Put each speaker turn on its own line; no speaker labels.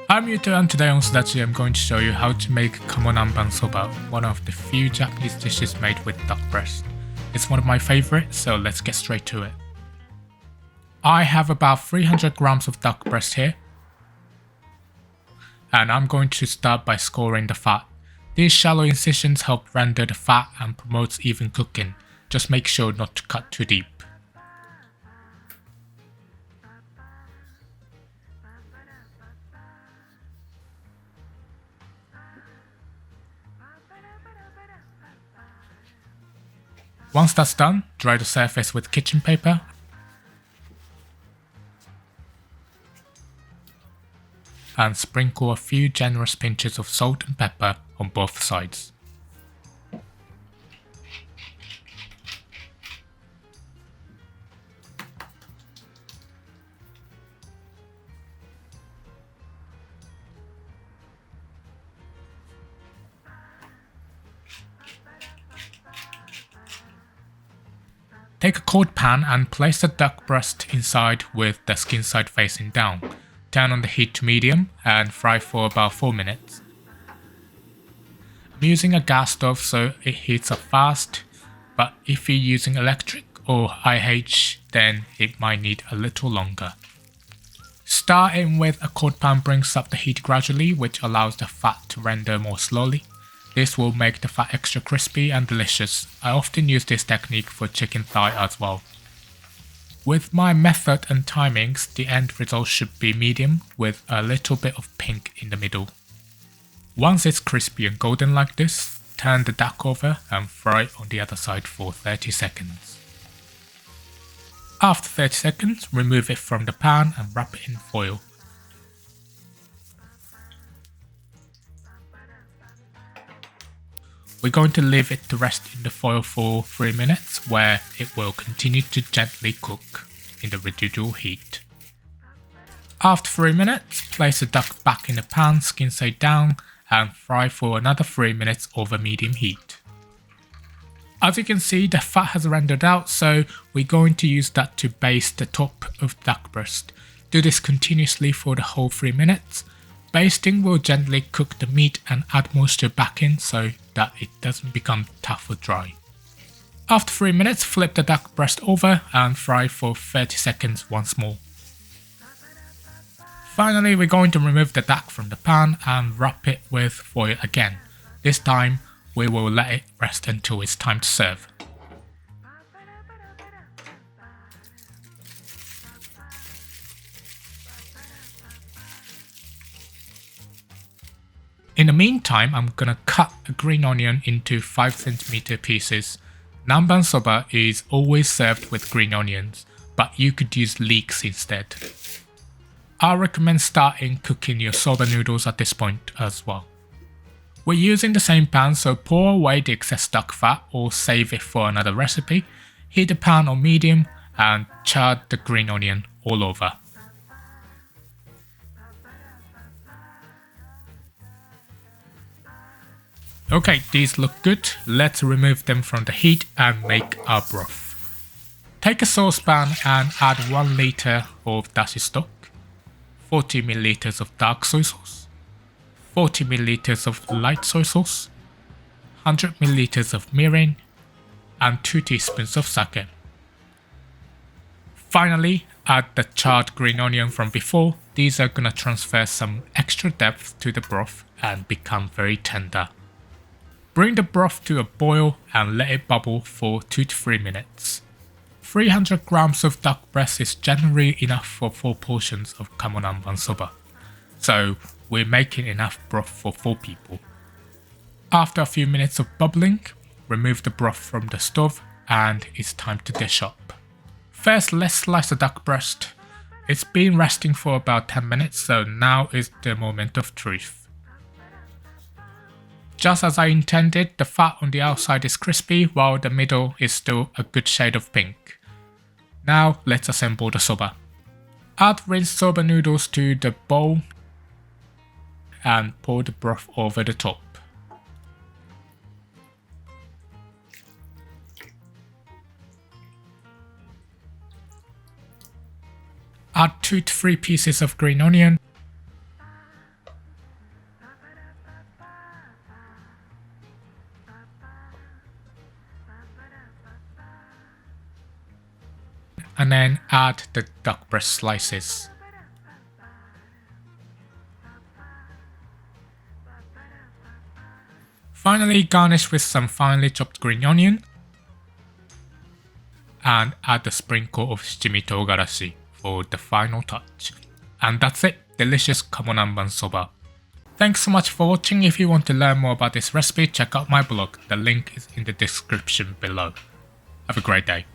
I'm Yuto, and today on Sudachi I'm going to show you how to make Kamo Nanban Soba, one of the few Japanese dishes made with duck breast. It's one of my favorites, so let's get straight to it. I have about 300 grams of duck breast here, and I'm going to start by scoring the fat. These shallow incisions help render the fat and promotes even cooking. Just make sure not to cut too deep. Once that's done, dry the surface with kitchen paper and sprinkle a few generous pinches of salt and pepper on both sides. Take a cold pan and place the duck breast inside with the skin side facing down. Turn on the heat to medium and fry for about 4 minutes. I'm using a gas stove so it heats up fast, but if you're using electric or IH then it might need a little longer. Starting with a cold pan brings up the heat gradually, which allows the fat to render more slowly. This will make the fat extra crispy and delicious. I often use this technique for chicken thigh as well. With my method and timings, the end result should be medium with a little bit of pink in the middle. Once it's crispy and golden like this, turn the duck over and fry on the other side for 30 seconds. After 30 seconds, remove it from the pan and wrap it in foil. We're going to leave it to rest in the foil for 3 minutes, where it will continue to gently cook in the residual heat. After 3 minutes, place the duck back in the pan, skin side down, and fry for another 3 minutes over medium heat. As you can see, the fat has rendered out, so we're going to use that to baste the top of duck breast. Do this continuously for the whole 3 minutes. Basting will gently cook the meat and add moisture back in so that it doesn't become tough or dry. After 3 minutes, flip the duck breast over and fry for 30 seconds once more. Finally, we're going to remove the duck from the pan and wrap it with foil again. This time, we will let it rest until it's time to serve. In the meantime, I'm gonna cut a green onion into 5cm pieces. Nanban soba is always served with green onions, but you could use leeks instead. I recommend starting cooking your soba noodles at this point as well. We're using the same pan, so pour away the excess duck fat or save it for another recipe. Heat the pan on medium and char the green onion all over. Okay, these look good. Let's remove them from the heat and make our broth. Take a saucepan and add 1 liter of dashi stock, 40 ml of dark soy sauce, 40 ml of light soy sauce, 100 ml of mirin, and 2 teaspoons of sake. Finally, add the charred green onion from before. These are gonna transfer some extra depth to the broth and become very tender. Bring the broth to a boil and let it bubble for 2 to 3 minutes. 300 grams of duck breast is generally enough for 4 portions of Kamo Nanban Soba, so we're making enough broth for 4 people. After a few minutes of bubbling, remove the broth from the stove and it's time to dish up. First, let's slice the duck breast. It's been resting for about 10 minutes, so now is the moment of truth. Just as I intended, the fat on the outside is crispy while the middle is still a good shade of pink. Now let's assemble the soba. Add rinsed soba noodles to the bowl and pour the broth over the top. Add 2 to 3 pieces of green onion and then add the duck breast slices. Finally, garnish with some finely chopped green onion and add a sprinkle of shichimi togarashi for the final touch. And that's it, delicious Kamo Nanban Soba. Thanks so much for watching. If you want to learn more about this recipe, check out my blog, the link is in the description below. Have a great day.